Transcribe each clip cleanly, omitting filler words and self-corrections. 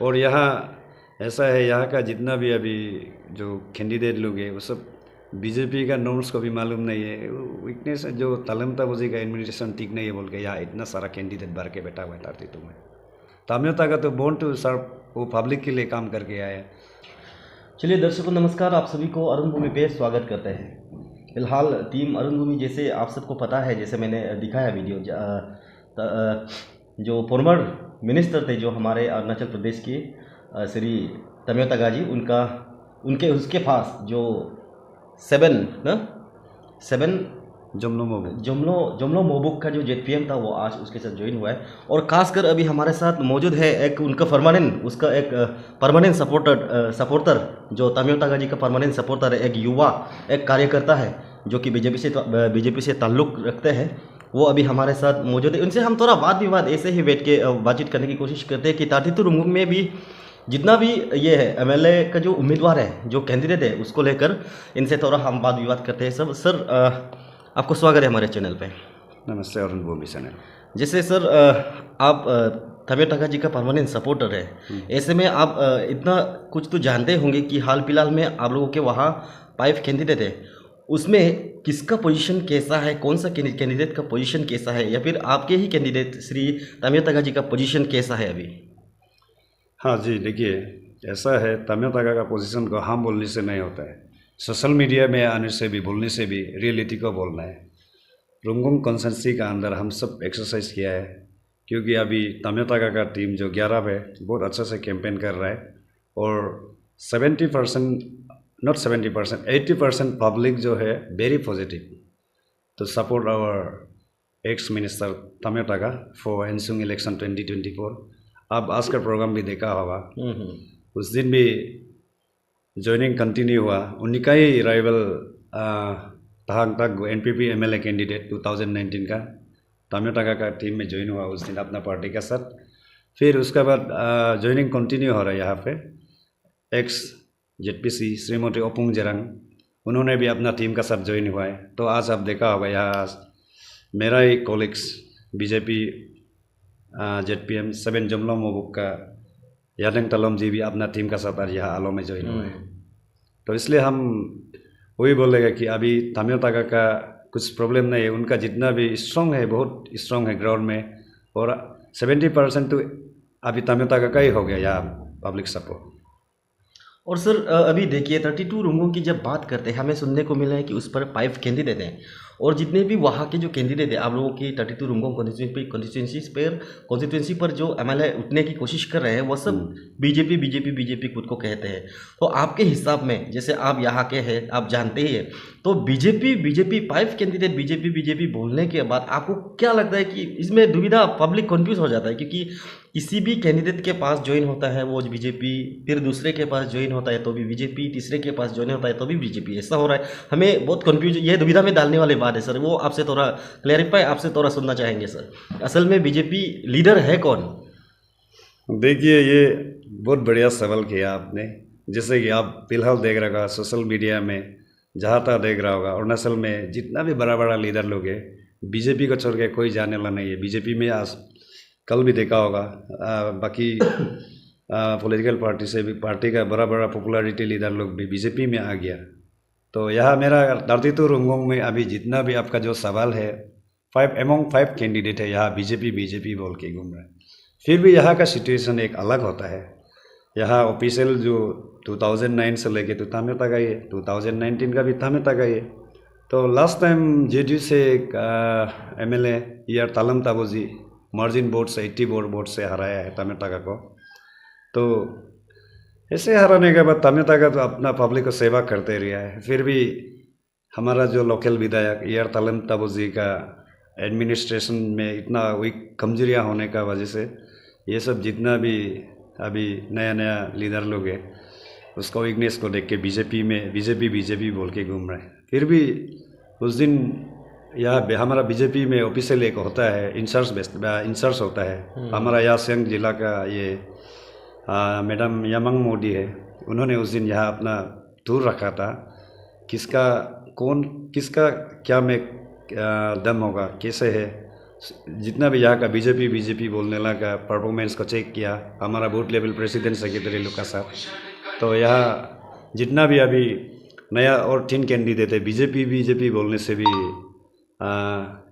और यहाँ ऐसा है, यहाँ का जितना भी अभी जो कैंडिडेट लोग हैं वो सब बीजेपी का नॉर्म्स को भी मालूम नहीं है। वीकनेस है जो तलम ताबूजी का एडमिनिस्ट्रेशन ठीक नहीं है बोल के यहाँ इतना सारा कैंडिडेट भर के बैठा हुआ है तारतीतू में। ताम्योता का तो बोर्न टू सर्व, वो पब्लिक के लिए काम करके आया है। चलिए दर्शकों नमस्कार, आप सभी को अरुण भूमि पे स्वागत करते हैं। फिलहाल टीम अरुण भूमि, जैसे आप सबको पता है, जैसे मैंने दिखाया वीडियो, जो फॉर्मर मिनिस्टर थे जो हमारे अरुणाचल प्रदेश के श्री तमियोता गाजी, उसके पास जो सेवन जोमलो मोबुक का जो जेडपीएम था वो आज उसके साथ ज्वाइन हुआ है। और खासकर अभी हमारे साथ मौजूद है एक उनका परमानेंट सपोर्टर जो तमियोता गाजी का परमानेंट सपोर्टर है, एक युवा, एक कार्यकर्ता है जो कि बीजेपी से ताल्लुक़ रखते हैं। वो अभी हमारे साथ मौजूद है। उनसे हम थोड़ा वाद विवाद ऐसे ही बैठ के बातचीत करने की कोशिश करते हैं कि तारतीतू रुंगुम में भी जितना भी ये है एमएलए का जो उम्मीदवार है, जो कैंडिडेट है, उसको लेकर इनसे थोड़ा हम वाद विवाद करते हैं। सर आपको स्वागत है हमारे चैनल पे। नमस्ते अरुण भूमि चैनल। जैसे सर आप तमियोता गाजी का परमानेंट सपोर्टर है, ऐसे में आप इतना कुछ तो जानते होंगे कि हाल फिलहाल में आप लोगों के वहाँ 5 कैंडिडेट है, उसमें किसका पोजीशन कैसा है, कौन सा कैंडिडेट का पोजीशन कैसा है, या फिर आपके ही कैंडिडेट श्री तमियोता गाजी का पोजीशन कैसा है अभी? हाँ जी, देखिए ऐसा है, तमियोता का पोजीशन को हम बोलने से नहीं होता है, सोशल मीडिया में आने से भी, बोलने से भी रियलिटी को बोलना है। रुंगुम कॉन्स्टिट्यूंसी का अंदर हम सब एक्सरसाइज किया है, क्योंकि अभी तमियोता का टीम जो 11 है बहुत अच्छा से कैंपेन कर रहा है और 80% पब्लिक जो है वेरी पॉजिटिव तो सपोर्ट आवर एक्स मिनिस्टर तमियोता फॉर एनसुंग इलेक्शन 2024। आप आज का प्रोग्राम भी देखा होगा, उस दिन भी ज्वाइनिंग कंटिन्यू हुआ। उन्हीं का ही राइवल तहांग तक एनपीपी एमएलए कैंडिडेट 2019 का तमियोता का टीम में ज्वाइन हुआ उस दिन अपना पार्टी के साथ। फिर उसके बाद ज्वाइनिंग कंटिन्यू हो रहा है यहाँ पे। एक्स जेडपीसी श्रीमती ओपुंग जेरांग, उन्होंने भी अपना टीम का साथ ज्वाइन हुआ है। तो आज आप देखा होगा यहाँ मेरा ही कॉलिग्स बीजेपी जेडपीएम 7 जोमलो मोबुक का यादंग तलम जी भी अपना टीम का साथ यहाँ आलो में ज्वाइन हुआ है। तो इसलिए हम वही बोलेगा कि अभी तमियोता का कुछ प्रॉब्लम नहीं है, उनका जितना भी स्ट्रॉन्ग है, बहुत स्ट्रॉन्ग है ग्राउंड में, और 70% तो अभी तमियोता का ही हो गया यहाँ पब्लिक सपोर्ट। और सर अभी देखिए 32 रुंगों की जब बात करते हैं, हमें सुनने को मिला है कि उस पर 5 कैंडिडेट हैं, और जितने भी वहाँ के जो कैंडिडेट है आप लोगों की 32 रुंगों कॉन्स्टिट्यूंसी पर जो एमएलए उठने की कोशिश कर रहे हैं, वो सब बीजेपी खुद को कहते हैं। तो आपके हिसाब में, जैसे आप यहाँ के हैं, आप जानते ही हैं, तो बीजेपी 5 कैंडिडेट बीजेपी बोलने के बाद आपको क्या लगता है कि इसमें दुविधा, पब्लिक कन्फ्यूज हो जाता है? क्योंकि किसी भी कैंडिडेट के पास ज्वाइन होता है वो बीजेपी, फिर दूसरे के पास ज्वाइन होता है तो भी बीजेपी, तीसरे के पास ज्वाइन होता है तो भी बीजेपी, ऐसा हो रहा है। हमें बहुत कन्फ्यूज, ये दुविधा में डालने वाली बात है सर, वो आपसे थोड़ा क्लैरिफाई, आपसे थोड़ा सुनना चाहेंगे सर। असल में बीजेपी लीडर है कौन? देखिए ये बहुत बढ़िया सवाल किया आपने। जैसे कि आप फिलहाल देख रहा होगा सोशल मीडिया में, जहाँ तक देख रहा होगा, अरुणाचल में जितना भी बड़ा बड़ा लीडर लोग है, बीजेपी को छोड़ के कोई जाने वाला नहीं है। बीजेपी में आज कल भी देखा होगा बाकी पॉलिटिकल पार्टी से भी, पार्टी का बड़ा बड़ा पॉपुलैरिटी लीडर लोग भी बीजेपी में आ गया। तो यहाँ मेरा 32 रुंगोंग में अभी जितना भी आपका जो सवाल है, 5 कैंडिडेट है यहाँ बीजेपी बोल के घूम रहा है। फिर भी यहाँ का सिचुएशन एक अलग होता है। यहाँ ऑफिशियल जो 2009 से लेके तो तमियोता का ही है, 2019 का भी तमियोता का ही है। तो लास्ट टाइम जेडीयू से एमएलए यार तालम ताबूजी मार्जिन वोट से 80 वोट से हराया है तमियोता को। तो ऐसे हराने के बाद तमियोता तो अपना पब्लिक को सेवा करते रहा है। फिर भी हमारा जो लोकल विधायक यार तालम ताबूजी का एडमिनिस्ट्रेशन में इतना वीक कमजोरियाँ होने का वजह से ये सब जितना भी अभी नया लीडर लोग है, उसका वीकनेस को देख के बीजेपी बोल के घूम रहे हैं। फिर भी उस दिन यहाँ हमारा बीजेपी में ऑफिशियल एक होता है, इंचार्ज होता है हमारा यहाँ सियांग जिला का, ये मैडम यामंग मोदी है। उन्होंने उस दिन यहाँ अपना टूर रखा था, किसका क्या में दम होगा, कैसे है जितना भी यहाँ का बीजेपी बोलने लगा का परफॉर्मेंस को चेक किया हमारा बूथ लेवल प्रेसिडेंट सेक्रेटरी लोग का साथ। तो यहाँ जितना भी अभी नया और 3 कैंडिडेट है बीजेपी बोलने से भी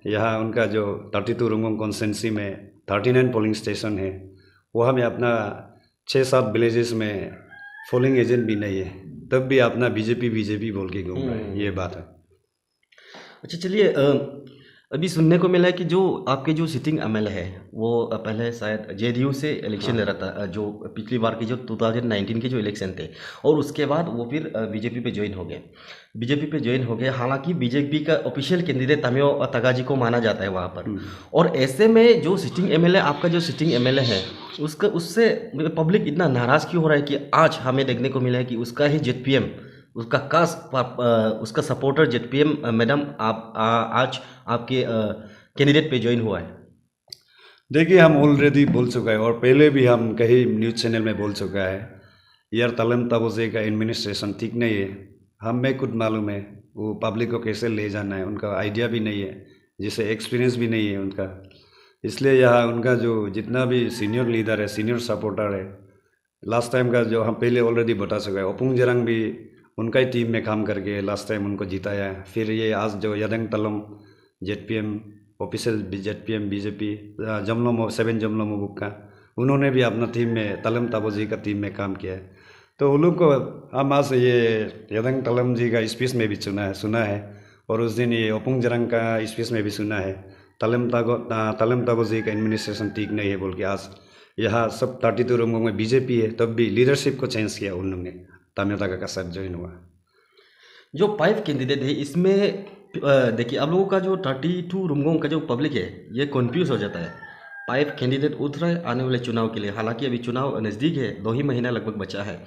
यहाँ उनका जो 32 रुंगोंग कॉन्स्टिट्यूंसी में 39 पोलिंग स्टेशन है, वहाँ में अपना 6-7 विलेजेस में पोलिंग एजेंट भी नहीं है, तब भी अपना बीजेपी बोल के घूम रहे हैं। ये बात है। अच्छा चलिए, अभी सुनने को मिला है कि जो आपके जो सिटिंग एमएलए है वो पहले शायद जेडीयू से इलेक्शन ले रहा था, जो पिछली बार की जो 2019 के जो इलेक्शन थे, और उसके बाद वो फिर बीजेपी पे ज्वाइन हो गए। हालांकि बीजेपी का ऑफिशियल कैंडिडेट तामियो तगाजी को माना जाता है वहाँ पर, और ऐसे में जो सिटिंग एमएलए, आपका जो सिटिंग एमएलए है, उससे पब्लिक इतना नाराज़ क्यों हो रहा है कि आज हमें देखने को मिला है कि उसका ही जेडपीएम, उसका सपोर्टर जेडपीएम मैडम आप आज आपके कैंडिडेट पे ज्वाइन हुआ है। देखिए, हम ऑलरेडी बोल चुका है और पहले भी हम कहीं न्यूज़ चैनल में बोल चुका है, यार तलम ताबोजे का एडमिनिस्ट्रेशन ठीक नहीं है। हमें खुद मालूम है वो पब्लिक को कैसे ले जाना है, उनका आइडिया भी नहीं है, जिससे एक्सपीरियंस भी नहीं है उनका। इसलिए यहाँ उनका जो जितना भी सीनियर लीडर है, सीनियर सपोर्टर है, लास्ट टाइम का जो हम पहले ऑलरेडी बता चुका है, ओपुंग जरंग भी उनका ही टीम में काम करके लास्ट टाइम उनको जिताया है। फिर ये आज जो यादंग तलम जेडपीएम ऑफिशियल जेडपीएम बीजेपी जमलो 7 जमलो मुबुक का, उन्होंने भी अपना टीम में तलम ताबोजी का टीम में काम किया है। तो उन लोग को हम आज ये यादंग तलम जी का स्पीच में भी सुना है, और उस दिन ये ओपुंग जरंग का स्पीच में भी सुना है, तलम ताबोजी का एडमिनिस्ट्रेशन ठीक नहीं है बोल के। आज यहाँ सब 32 रुंगों में बीजेपी है, तब भी लीडरशिप को चेंज किया उन लोगों ने, तामियो तगा का साथ ज्वाइन हुआ। जो 5 कैंडिडेट है इसमें देखिए, आप लोगों का जो 32 रुंगों का जो पब्लिक है ये कन्फ्यूज हो जाता है। 5 कैंडिडेट उठ रहे हैं आने वाले चुनाव के लिए, हालांकि अभी चुनाव नज़दीक है, 2 ही महीना लगभग बचा है।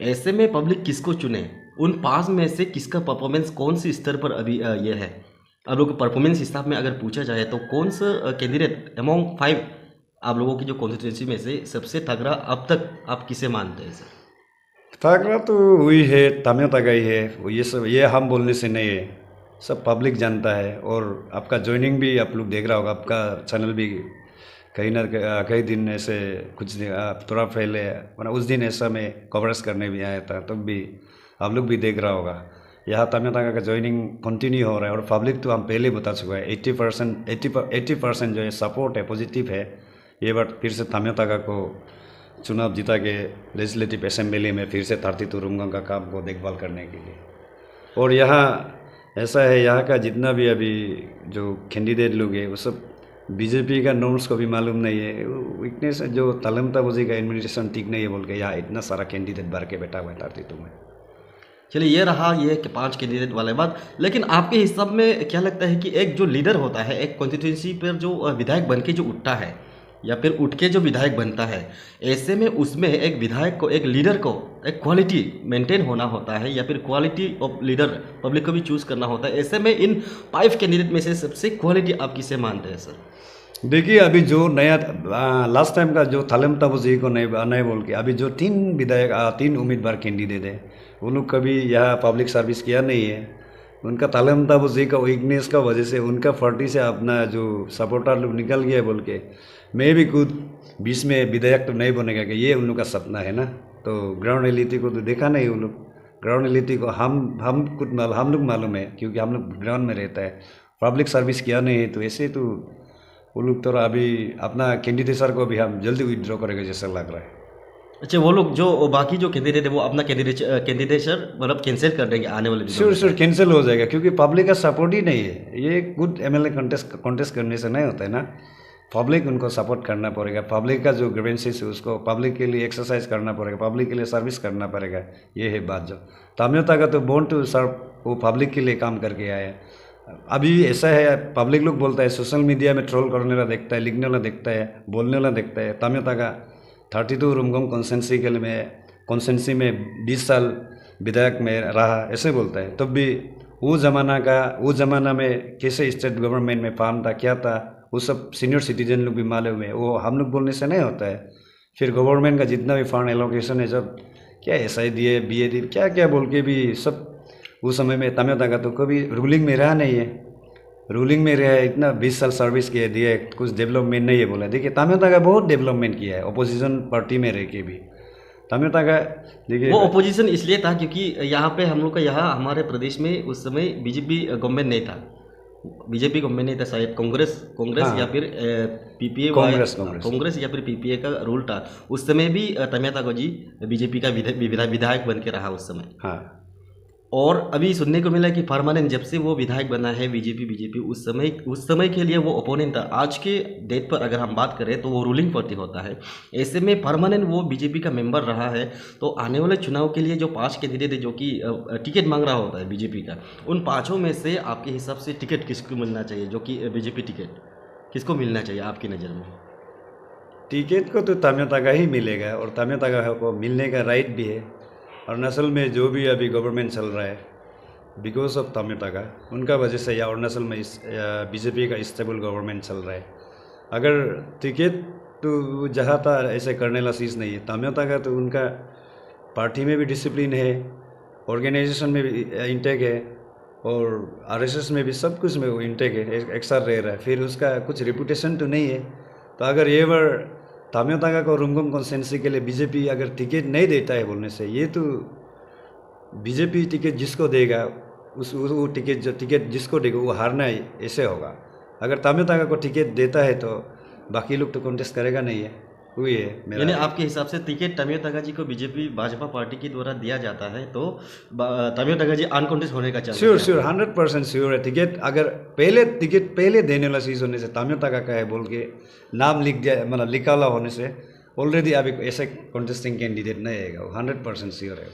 ऐसे में पब्लिक किसको चुने? उन 5 में से किसका परफॉर्मेंस कौन सी स्तर पर अभी ये है? आप लोगों को परफॉर्मेंस हिसाब में अगर पूछा जाए तो कौन सा कैंडिडेट अमॉन्ग 5 आप लोगों की जो कॉन्स्टिट्यूंसी में से सबसे तगड़ा अब तक आप किसे मानते हैं सर? तगड़ा तो वही है, तामियो तगा ही है। ये सब ये हम बोलने से नहीं है, सब पब्लिक जानता है। और आपका ज्वाइनिंग भी आप लोग देख रहा होगा, आपका चैनल भी कई दिन ऐसे कुछ थोड़ा पहले उस दिन ऐसा मैं कवरेज करने भी आया था, तब भी आप लोग भी देख रहा होगा। यहाँ तामियो तगा का ज्वाइनिंग कंटिन्यू हो रहा है, और पब्लिक तो हम पहले बता चुका है 80% जो है सपोर्ट है, पॉजिटिव है। ये बार फिर से तामियो तगा को चुनाव जीता के लेजिस्लेटिव असेंबली में फिर से 32 रुंगों का काम को देखभाल करने के लिए। और यहाँ ऐसा है, यहाँ का जितना भी अभी जो कैंडिडेट लोग हैं वो सब बीजेपी का नॉर्म्स को भी मालूम नहीं है। वीकनेस है जो तलम ताबोजी का एडमिनिस्ट्रेशन ठीक नहीं है बोल के यहाँ इतना सारा कैंडिडेट भर के बैठा हुआ है 32 में। चलिए, ये रहा ये कि 5 कैंडिडेट वाले बात। लेकिन आपके हिसाब में क्या लगता है कि एक जो लीडर होता है, एक कॉन्स्टिट्यूंसी पर जो विधायक बन के जो उठता है या फिर उठ के जो विधायक बनता है, ऐसे में उसमें एक विधायक को, एक लीडर को एक क्वालिटी मेंटेन होना होता है, या फिर क्वालिटी ऑफ लीडर पब्लिक को भी चूज़ करना होता है। ऐसे में इन 5 कैंडिडेट में से सबसे क्वालिटी आप किसे मानते हैं सर? देखिए, अभी जो नया लास्ट टाइम का जो तलम ताबोजी को नहीं बोल के अभी जो 3 उम्मीदवार कैंडिडेट है, वो लोग कभी यहाँ पब्लिक सर्विस किया नहीं है। उनका तलम ताबोजी का वीकनेस का वजह से उनका 40 से अपना जो सपोर्टर लोग निकल गया बोल के। मैं भी खुद 20 में विधायक तो नहीं बनेगा कि ये उन लोग का सपना है ना। तो ग्राउंड रियलिटी को तो देखा नहीं उन लोग। ग्राउंड रियलिटी को हम लोग मालूम है, क्योंकि हम लोग ग्राउंड में रहता है। पब्लिक सर्विस किया नहीं है, तो ऐसे तो वो लोग तो अभी अपना कैंडिडेचर को भी हम जल्दी विड्रॉ करेंगे जैसा लग रहा है। अच्छा, वो लोग जो बाकी जो कैंडिडेट है वो अपना कैंडिडेचर मतलब कैंसिल कर देंगे आने वाले दिनों में? श्योर कैंसिल हो जाएगा, क्योंकि पब्लिक का सपोर्ट ही नहीं है। ये गुड एमएलए कॉन्टेस्ट करने से नहीं होता है ना। पब्लिक उनको सपोर्ट करना पड़ेगा, पब्लिक का जो ग्रीवेंसेस है उसको पब्लिक के लिए एक्सरसाइज करना पड़ेगा, पब्लिक के लिए सर्विस करना पड़ेगा। ये है बात। जो तामियो तगा तो बोर्न टू सर्व, वो पब्लिक के लिए काम करके आया है। अभी ऐसा है, पब्लिक लोग बोलता है सोशल मीडिया में ट्रोल करने वाला देखता है, लिखने वाला देखता है, बोलने वाला देखता है। तामियो तगा 32 रुंगोंग कॉन्स्टिट्यूंसी में 20 साल विधायक में रहा, ऐसे बोलता है। तब भी वो ज़माना में कैसे स्टेट गवर्नमेंट में फार्म था, क्या था, वो सब सीनियर सिटीजन लोग भी मालूम है। वो हम लोग बोलने से नहीं होता है। फिर गवर्नमेंट का जितना भी फंड एलोकेशन है, सब क्या SI दिए, BA दिए, क्या बोल के भी सब उस समय में तामियो तगा तो कभी रूलिंग में रहा नहीं है। रूलिंग में रहा, इतना 20 साल सर्विस किया, दिया, कुछ डेवलपमेंट नहीं है बोला। देखिए तामियो तागा बहुत डेवलपमेंट किया है अपोजिशन पार्टी में रह के भी। तामियो तागा देखिए वो अपोजिशन इसलिए था क्योंकि यहाँ पे हम लोग का यहाँ हमारे प्रदेश में उस समय बीजेपी गवर्नमेंट नहीं था, बीजेपी गवर्नमेंट नहीं था, शायद कांग्रेस कांग्रेस हाँ, या फिर पीपीए कांग्रेस या फिर पीपीए का रूल था उस समय भी। तामियो तागा जी बीजेपी का विधायक बन के रहा उस समय। हाँ, और अभी सुनने को मिला कि परमानेंट जब से वो विधायक बना है बीजेपी उस समय के लिए वो ओपोनेंट था। आज के डेट पर अगर हम बात करें तो वो रूलिंग पार्टी होता है, ऐसे में परमानेंट वो बीजेपी का मेंबर रहा है। तो आने वाले चुनाव के लिए जो 5 कैंडिडेट है जो कि टिकट मांग रहा होता है बीजेपी का, उन 5 में से आपके हिसाब से टिकट किसको मिलना चाहिए, जो कि बीजेपी टिकट किसको मिलना चाहिए आपकी नज़र में? टिकट को तो तामियो तागा ही मिलेगा और तामियो तागा को मिलने का राइट भी है। अरुणाचल में जो भी अभी गवर्नमेंट चल रहा है बिकॉज ऑफ तामियो तागा, उनका वजह से या अरुणाचल में बीजेपी का स्टेबल गवर्नमेंट चल रहा है। अगर टिकट तो जहाँ था ऐसे करने वाला चीज़ नहीं है। तामियो तागा तो उनका पार्टी में भी डिसिप्लिन है, ऑर्गेनाइजेशन में भी इंटेक है और आरएसएस में भी सब कुछ में वो इंटेक है, एक साथ रह रहा है। फिर उसका कुछ रेपुटेशन तो नहीं है। तो अगर ये बार तामियो तागा को रुमगोंग कॉन्स्टिट्यूंसी के लिए बीजेपी अगर टिकट नहीं देता है बोलने से, ये तो बीजेपी टिकट जिसको देगा वो टिकट जिसको देगा वो हारना है, ऐसे होगा। अगर तामियो तागा को टिकट देता है तो बाकी लोग तो कॉन्टेस्ट करेगा नहीं है, वही है मेरा। यानी आपके हिसाब से टिकट तामियो तागा जी को बीजेपी भाजपा पार्टी के द्वारा दिया जाता है तो तामियो तागा जी अनकॉन्टेस्ट होने का चांस? श्योर 100% श्योर है। टिकट अगर टिकट पहले देने वाला चीज़ होने से, तामियो तागा का है बोल के नाम लिख दिया, मतलब लिखा हुआ होने से ऑलरेडी अभी ऐसे कॉन्टेस्टिंग कैंडिडेट नहीं आएगा, वो 100% श्योर है।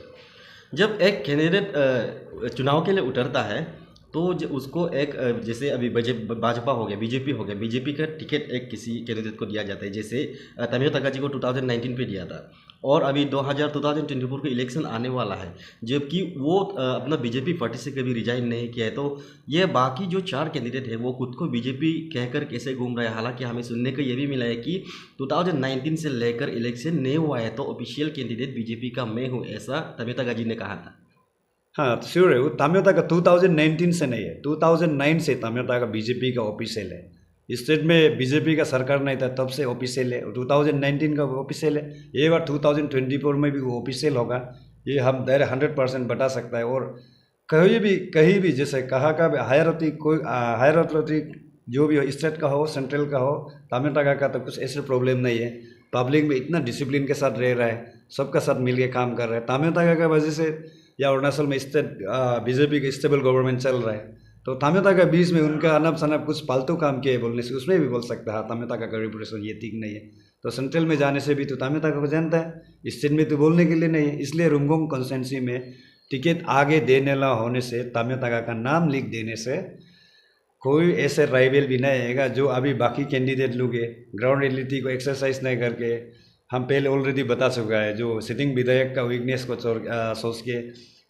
जब एक कैंडिडेट चुनाव के लिए उतरता है तो उसको एक जैसे अभी भाजपा हो गया, बीजेपी का टिकट एक किसी कैंडिडेट को दिया जाता है। जैसे तामियो तागा जी को 2019 पे दिया था और अभी 2024 का इलेक्शन आने वाला है, जबकि वो अपना बीजेपी पार्टी से कभी रिजाइन नहीं किया है। तो ये बाकी जो 4 कैंडिडेट है वो खुद को बीजेपी कहकर कैसे घूम रहे हैं? हालांकि हमें सुनने को ये भी मिला है कि 2019 से लेकर इलेक्शन नहीं हुआ है तो ऑफिशियल कैंडिडेट बीजेपी का मैं हूँ, ऐसा तामियो तागा जी ने कहा था। हाँ श्योर है। वो तामियो तागा 2019 से नहीं है, 2009 से तामियो तागा बीजेपी का ऑफिशियल है। स्टेट में बीजेपी का सरकार नहीं था तब से ऑफिशियल है, 2019 का ऑफिशियल है। ये बार 2024 में भी वो ऑफिशियल होगा, ये हम 100% बता सकता है। और कहीं भी जैसे कहाँ का हायर अथॉरिटी जो भी हो, स्टेट का हो स्टेंट्रल का हो, तामियो तागा का तो कुछ ऐसे प्रॉब्लम नहीं है। पब्लिक में इतना डिसिप्लिन के साथ रह रहा है, सबका साथ मिल के काम कर रहा है। तामियो तागा का वजह से या अरुणाचल में स्टेट बीजेपी का स्टेबल गवर्नमेंट चल रहा है। तो तामियो तागा बीच में उनका अनब शनब कुछ फालतू काम किए बोलने से उसमें भी बोल सकता है तामियो तागा का रेपुटेशन ये ठीक नहीं है। तो सेंट्रल में जाने से भी तो तामियो तागा को जानता है, स्टेट में तो बोलने के लिए नहीं है। इसलिए रुमगोंग कॉन्स्टिट्यूंसी में टिकट आगे देने ला होने से, तामियो तागा का नाम लिख देने से कोई ऐसे राइवल भी नहीं आएगा जो अभी बाकी कैंडिडेट लोग है ग्राउंड रियलिटी को एक्सरसाइज नहीं करके। हम पहले ऑलरेडी बता चुका है, जो सिटिंग विधायक का वीकनेस को सोच के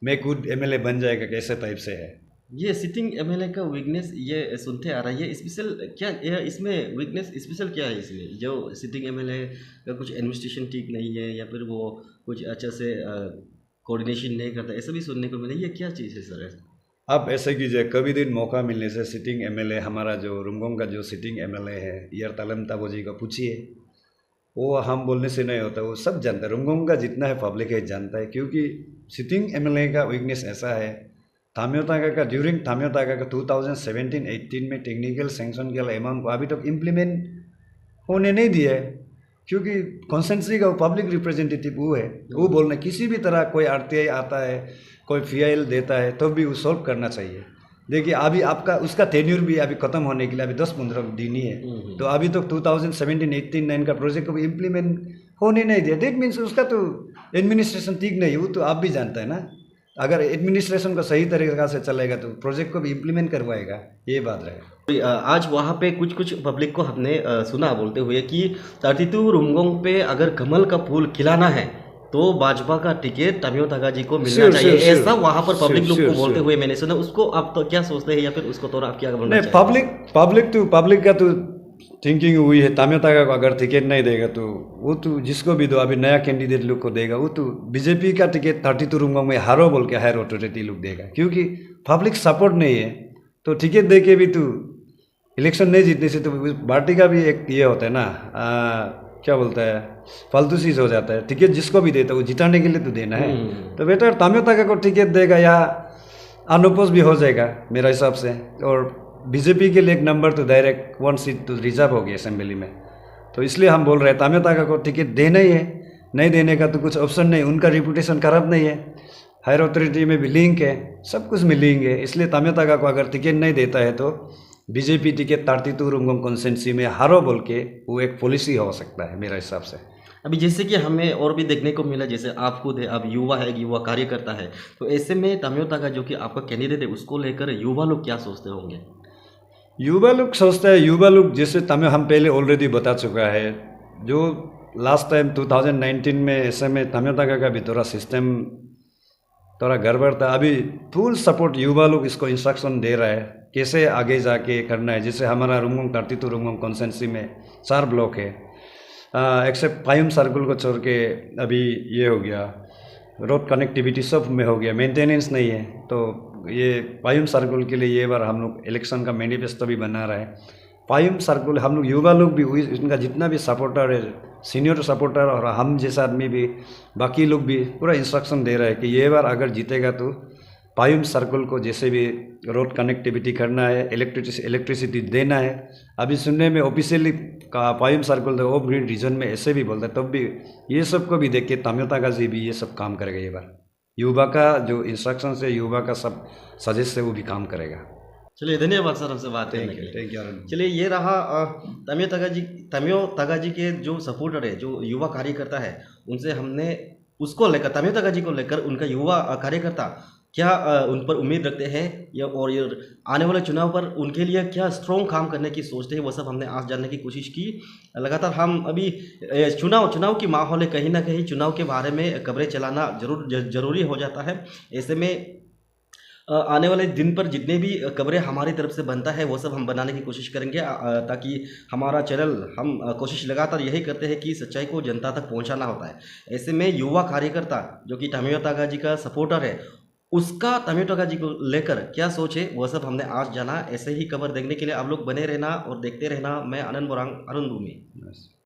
मैं खुद एमएलए बन जाएगा, कैसे टाइप से है ये सिटिंग एमएलए का वीकनेस। ये सुनते आ रहा है, ये स्पेशल क्या है इसमें? वीकनेस स्पेशल क्या है इसमें? जो सिटिंग एमएलए का कुछ एडमिनिस्ट्रेशन ठीक नहीं है या फिर वो कुछ अच्छा से कोऑर्डिनेशन नहीं करता, ऐसा भी सुनने को मिला। ये क्या चीज़ है सर? आप ऐसे कीजिए, कभी दिन मौका मिलने से सिटिंग एमएलए हमारा जो रुमगोंग का जो सिटिंग एमएलए है यार तालम ताबो जी को पूछिए, वो हम बोलने से नहीं होता, वो सब जानता है। रुमगोंग का जितना है पब्लिक है जानता है, क्योंकि सिटिंग एमएलए का वीकनेस ऐसा है। तामियो तागा का ड्यूरिंग तामियो तागा का 2017-18 में टेक्निकल सैंक्शन के अमाउंट को अभी तक इम्प्लीमेंट होने नहीं दिया है, क्योंकि कॉन्स्टिट्यूंसी का पब्लिक रिप्रेजेंटेटिव वो है। वो बोलना किसी भी तरह कोई आरटीआई आता है, कोई फीआईएल देता है तो भी वो सॉल्व करना चाहिए। देखिए अभी आपका उसका टेन्यूर भी अभी ख़त्म होने के लिए अभी 10-15 दिन ही है, तो अभी तो 2017-18-9 का प्रोजेक्ट को भी इम्प्लीमेंट होने नहीं दिया। डेट मीन्स उसका तो एडमिनिस्ट्रेशन ठीक नहीं है, वो तो आप भी जानता है ना। अगर एडमिनिस्ट्रेशन को सही तरीक़ा से चलेगा तो प्रोजेक्ट को भी इम्प्लीमेंट करवाएगा, ये बात रहे। आज वहाँ पे कुछ पब्लिक को हमने सुना बोलते हुए कि 32 रुमगोंग पे अगर कमल का फूल खिलाना है तो भाजपा का टिकट तामियो तागा जी को मिलना चाहिए, ऐसा वहाँ पर पब्लिक लोग को बोलते हुए मैंने सुना। उसको आप तो क्या सोचते हैं या फिर उसको तो आप क्या बोलना चाहिए? पब्लिक का तो थिंकिंग हुई है, तामियो तागा को अगर टिकट नहीं देगा तो वो तो जिसको भी दो, अभी नया कैंडिडेट लोग को देगा, वो तो बीजेपी का टिकट 32 रुमगोंग में हारो बोल के हायर अथॉरिटी लोग देगा, क्योंकि पब्लिक सपोर्ट नहीं है। तो टिकट दे के भी तो इलेक्शन नहीं जीतने से तो पार्टी का भी एक ये होता है ना, क्या बोलता है, फालतू चीज़ हो जाता है। टिकट जिसको भी देता है वो जिताने के लिए तो देना है। तो बेटर तामियो ताका को टिकट देगा या अनोपोज भी हो जाएगा मेरा हिसाब से। और बीजेपी के लिए एक नंबर तो डायरेक्ट 1 सीट तो रिजर्व हो गई असेंबली में। तो इसलिए हम बोल रहे हैं तामियो ताका को टिकट देना ही है, नहीं देने का तो कुछ ऑप्शन नहीं। उनका रिपूटेशन खराब नहीं है, हायर अथॉरिटी में भी लिंक है, सब कुछ में लिंक है। इसलिए तामियो ताका को अगर टिकट नहीं देता है तो बीजेपी टिकट 32 रुंगोंग कॉन्स्टिट्यूंसी में हारो बोल के वो एक पॉलिसी हो सकता है मेरा हिसाब से। अभी जैसे कि हमें और भी देखने को मिला, जैसे आप खुद है, आप युवा है, युवा कार्यकर्ता है, तो ऐसे में तामियो ताका जो कि आपका कैंडिडेट है उसको लेकर युवा लोग क्या सोचते होंगे? युवा लोग सोचता है, युवा लोग जैसे तामियो हम पहले ऑलरेडी बता चुका है, जो लास्ट टाइम 2019 में ऐसे में तामियो ताका का भी थोड़ा सिस्टम थोड़ा गड़बड़ था। अभी फुल सपोर्ट युवा लोग इसको इंस्ट्रक्शन दे रहा है कैसे आगे जाके करना है। जैसे हमारा रुंगोंग 32 रुंगोंग कॉन्स्टिट्यूंसी में 4 ब्लॉक है, एक्सेप्ट पायुम सर्कल को छोड़ के अभी ये हो गया, रोड कनेक्टिविटी सब में हो गया, मेंटेनेंस नहीं है। तो ये पायुम सर्कल के लिए ये बार हम लोग इलेक्शन का मैनिफेस्टो भी बना रहा है। पायुम सर्कल हम लोग युवा लोग भी, उनका जितना भी सपोर्टर है, सीनियर सपोर्टर और हम जैसा आदमी भी, बाकी लोग भी पूरा इंस्ट्रक्शन दे रहा है कि ये बार अगर जीतेगा तो पायुम सर्कल को जैसे भी रोड कनेक्टिविटी करना है, इलेक्ट्रिसिटी देना है। अभी सुनने में ऑफिशियली का पायुम सर्कल तो ऑफ ग्रिड रीजन में ऐसे भी बोलता है, तब भी ये सब को भी देख के तामियो ताका जी भी ये सब काम करेगा। ये बार युवा का जो इंस्ट्रक्शन है, युवा का सब सजेस्ट है, वो भी काम करेगा। चलिए धन्यवाद सर हमसे बात करने के लिए। Thank you. चलिए ये रहा तामियो ताका जी के जो सपोर्टर है, जो युवा कार्यकर्ता है, उनसे हमने उसको लेकर तामियो ताका जी को लेकर उनका युवा कार्यकर्ता क्या उन पर उम्मीद रखते हैं या और ये आने वाले चुनाव पर उनके लिए क्या स्ट्रॉन्ग काम करने की सोचते हैं, वो सब हमने आज जानने की कोशिश की। लगातार हम अभी चुनाव की माहौल है, कहीं ना कहीं चुनाव के बारे में खबरें चलाना जरूरी हो जाता है। ऐसे में आने वाले दिन पर जितने भी खबरें हमारी तरफ से बनता है वो सब हम बनाने की कोशिश करेंगे, ताकि हमारा चैनल, हम कोशिश लगातार यही करते हैं कि सच्चाई को जनता तक पहुंचाना होता है। ऐसे में युवा कार्यकर्ता जो कि तामियो ताका जी का सपोर्टर है, उसका तामियो ताका जी को लेकर क्या सोच है वह सब हमने आज जाना। ऐसे ही खबर देखने के लिए आप लोग बने रहना और देखते रहना। मैं आनंद बोरांग, अरुण भूमि।